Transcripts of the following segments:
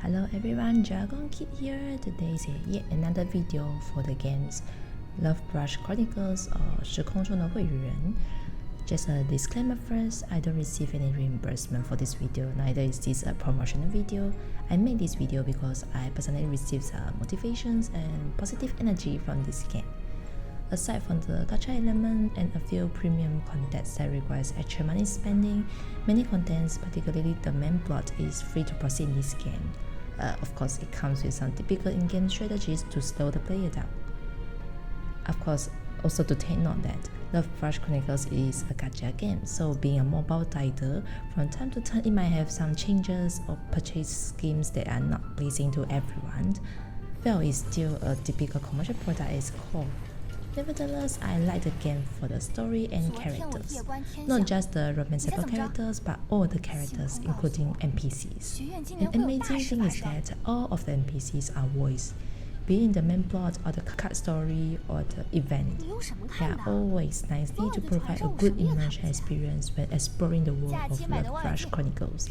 Hello everyone, Dragon Kid here. Today is yet another video for the games Love Brush Chronicles or 时空中的绘羽人. Just a disclaimer first, I don't receive any reimbursement for this video, neither is this a promotional video. I made this video because I personally received some motivations and positive energy from this game. Aside from the gacha element and a few premium contents that requires extra money spending, many contents, particularly the main plot, is free to proceed in this game. Of course, it comes with some typical in-game strategies to slow the player down. Of course, also to take note that Love Brush Chronicles is a gacha game, so being a mobile title, from time to time it might have some changes or purchase schemes that are not pleasing to everyone. Well, it's still a typical commercial product at its core. Nevertheless, I like the game for the story and characters. Not just the romanceable characters, but all the characters, including NPCs. An amazing thing is that all of the NPCs are voiced. Be it in the main plot or the card story or the event, they are always nicely to provide a good immersion experience when exploring the world of Love Brush Chronicles.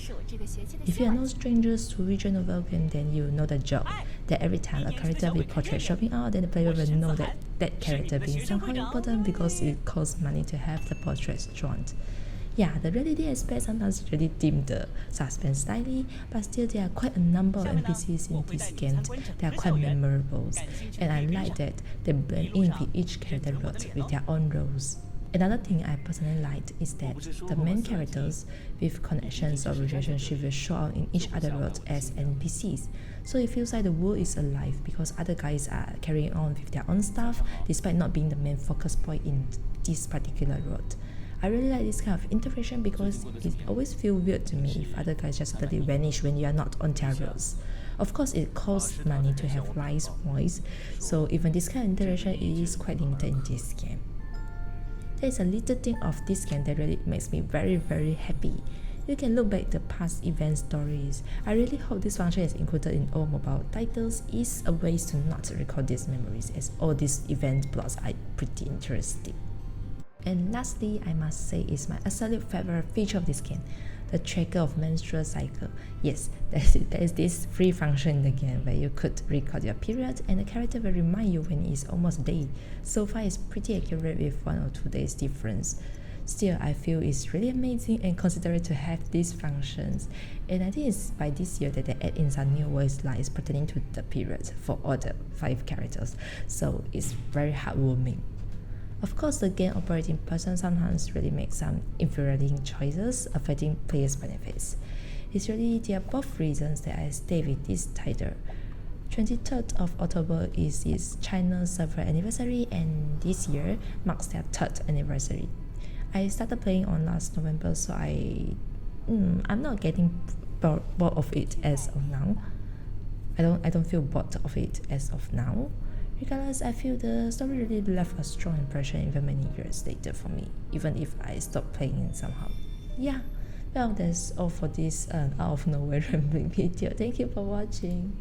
If you are no strangers to visual novel game, then you know the joke that every time a character with portrait showing out, then the player will know that that character being somehow important because it costs money to have the portraits drawn. Yeah, the reality aspect sometimes really dim the suspense slightly, but still there are quite a number of NPCs in this game that are quite memorable, and I like that they blend in with each character role with their own roles. Another thing I personally liked is that the main characters with connections or relationship will show up in each other roles as NPCs, so it feels like the world is alive because other guys are carrying on with their own stuff despite not being the main focus point in this particular road. I really like this kind of interaction because it always feels weird to me if other guys just suddenly vanish when you are not on their roles. Of course, it costs money to have live voice, so even this kind of interaction is quite limited in this game. There is a little thing of this game that really makes me very happy. You can look back the past event stories. I really hope this function is included in all mobile titles. It's a way to not record these memories, as all these event plots are pretty interesting. And lastly, I must say is my absolute favorite feature of this game, the tracker of menstrual cycle. Yes, there is this free function in the game where you could record your period and the character will remind you when it's almost day. So far it's pretty accurate with 1 or 2 days difference. Still, I feel it's really amazing and considerate to have these functions. And I think it's by this year that they add in some new voice lines pertaining to the period for all the 5 characters. So it's very heartwarming. Of course, the game operating person sometimes really makes some infuriating choices affecting players' benefits. It's really there are both reasons that I stay with this title. 23rd of October is its China server anniversary, and this year marks their 3rd anniversary. I started playing on last November, so I'm not getting bored of it as of now. I don't feel bored of it as of now. Regardless, I feel the story really left a strong impression even many years later for me, even if I stopped playing it somehow. Yeah, well, that's all for this out of nowhere rambling video. Thank you for watching.